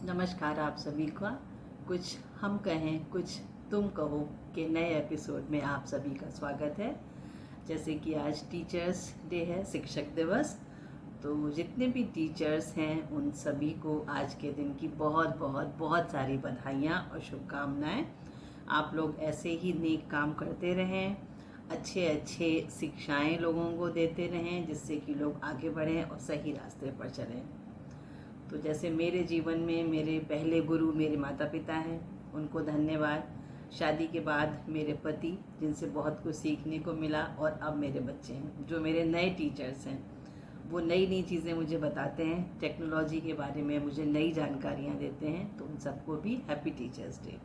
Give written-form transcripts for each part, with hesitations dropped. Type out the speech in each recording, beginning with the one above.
नमस्कार आप सभी का। कुछ हम कहें कुछ तुम कहो के नए एपिसोड में आप सभी का स्वागत है। जैसे कि आज टीचर्स डे है, शिक्षक दिवस, तो जितने भी टीचर्स हैं उन सभी को आज के दिन की बहुत बहुत बहुत सारी बधाइयाँ और शुभकामनाएं। आप लोग ऐसे ही नेक काम करते रहें, अच्छे अच्छे शिक्षाएं लोगों को देते रहें, जिससे कि लोग आगे बढ़ें और सही रास्ते पर चलें। तो जैसे मेरे जीवन में मेरे पहले गुरु मेरे माता पिता हैं, उनको धन्यवाद। शादी के बाद मेरे पति, जिनसे बहुत कुछ सीखने को मिला, और अब मेरे बच्चे हैं जो मेरे नए टीचर्स हैं। वो नई नई चीज़ें मुझे बताते हैं, टेक्नोलॉजी के बारे में मुझे नई जानकारियाँ देते हैं, तो उन सबको भी हैप्पी टीचर्स डे।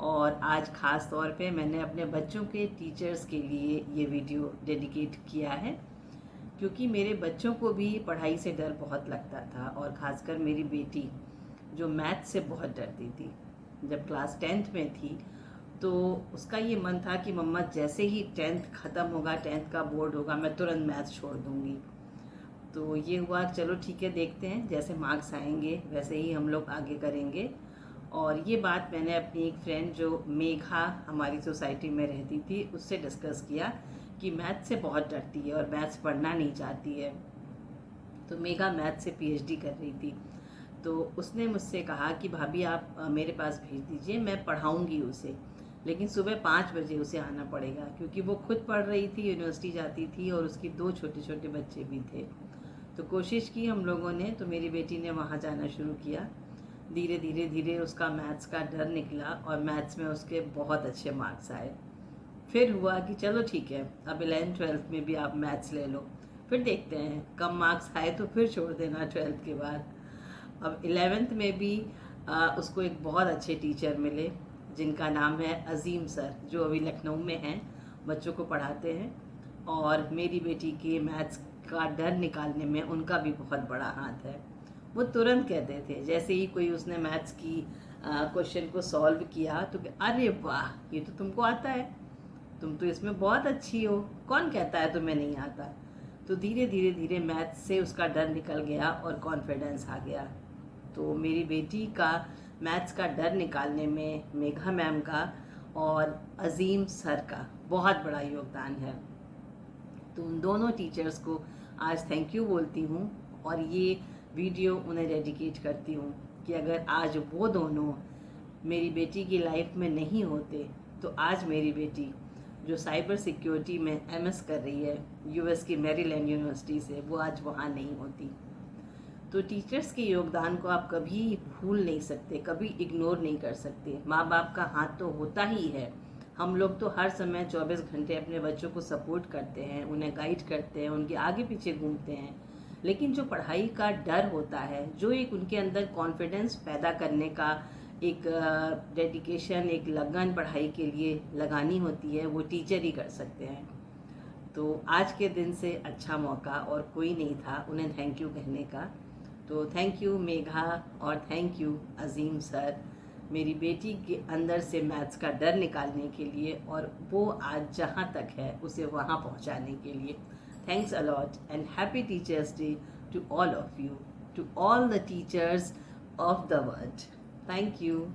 और आज ख़ास तौर पे मैंने अपने बच्चों के टीचर्स के लिए ये वीडियो डेडिकेट किया है, क्योंकि मेरे बच्चों को भी पढ़ाई से डर बहुत लगता था, और ख़ासकर मेरी बेटी जो मैथ से बहुत डरती थी। जब क्लास 10th में थी तो उसका ये मन था कि मम्मा जैसे ही 10th ख़त्म होगा, 10th का बोर्ड होगा, मैं तुरंत मैथ छोड़ दूँगी। तो ये हुआ, चलो ठीक है, देखते हैं जैसे मार्क्स आएंगे वैसे ही हम लोग आगे करेंगे। और ये बात मैंने अपनी एक फ्रेंड जो मेघा हमारी सोसाइटी में रहती थी उससे डिस्कस किया कि मैथ से बहुत डरती है और मैथ्स पढ़ना नहीं चाहती है। तो मेघा मैथ से पीएचडी कर रही थी, तो उसने मुझसे कहा कि भाभी आप मेरे पास भेज दीजिए, मैं पढ़ाऊँगी उसे, लेकिन सुबह 5 बजे उसे आना पड़ेगा, क्योंकि वो खुद पढ़ रही थी, यूनिवर्सिटी जाती थी, और उसकी 2 छोटे छोटे बच्चे भी थे। तो कोशिश की हम लोगों ने, तो मेरी बेटी ने वहाँ जाना शुरू किया। धीरे धीरे धीरे उसका मैथ्स का डर निकला और मैथ्स में उसके बहुत अच्छे मार्क्स आए। फिर हुआ कि चलो ठीक है, अब 11th-12th में भी आप मैथ्स ले लो, फिर देखते हैं, कम मार्क्स आए तो फिर छोड़ देना 12th के बाद। अब 11th में भी उसको एक बहुत अच्छे टीचर मिले जिनका नाम है अजीम सर, जो अभी लखनऊ में हैं, बच्चों को पढ़ाते हैं। और मेरी बेटी के मैथ्स का डर निकालने में उनका भी बहुत बड़ा हाथ है। वो तुरंत कहते थे, जैसे ही कोई उसने मैथ्स की क्वेश्चन को सॉल्व किया तो अरे वाह, ये तो तुमको आता है, तुम तो इसमें बहुत अच्छी हो, कौन कहता है तुम्हें नहीं आता। तो धीरे धीरे धीरे मैथ्स से उसका डर निकल गया और कॉन्फिडेंस आ गया। तो मेरी बेटी का मैथ्स का डर निकालने में मेघा मैम का और अजीम सर का बहुत बड़ा योगदान है। तो उन दोनों टीचर्स को आज थैंक यू बोलती हूँ, और ये वीडियो उन्हें डेडिकेट करती हूँ कि अगर आज वो दोनों मेरी बेटी की लाइफ में नहीं होते तो आज मेरी बेटी जो साइबर सिक्योरिटी में एमएस कर रही है यूएस की मैरीलैंड यूनिवर्सिटी से, वो आज वहाँ नहीं होती। तो टीचर्स के योगदान को आप कभी भूल नहीं सकते, कभी इग्नोर नहीं कर सकते। माँ बाप का हाथ तो होता ही है। हम लोग तो हर समय 24 घंटे अपने बच्चों को सपोर्ट करते हैं, उन्हें गाइड करते हैं, उनके आगे पीछे घूमते हैं, लेकिन जो पढ़ाई का डर होता है, जो एक उनके अंदर कॉन्फिडेंस पैदा करने का एक डेडिकेशन, एक लगन पढ़ाई के लिए लगानी होती है, वो टीचर ही कर सकते हैं। तो आज के दिन से अच्छा मौका और कोई नहीं था उन्हें थैंक यू कहने का। तो थैंक यू मेघा, और थैंक यू अजीम सर, मेरी बेटी के अंदर से मैथ्स का डर निकालने के लिए, और वो आज जहाँ तक है उसे वहाँ पहुँचाने के लिए। Thanks a lot and happy teachers day to all of you, to all the teachers of the world. Thank you.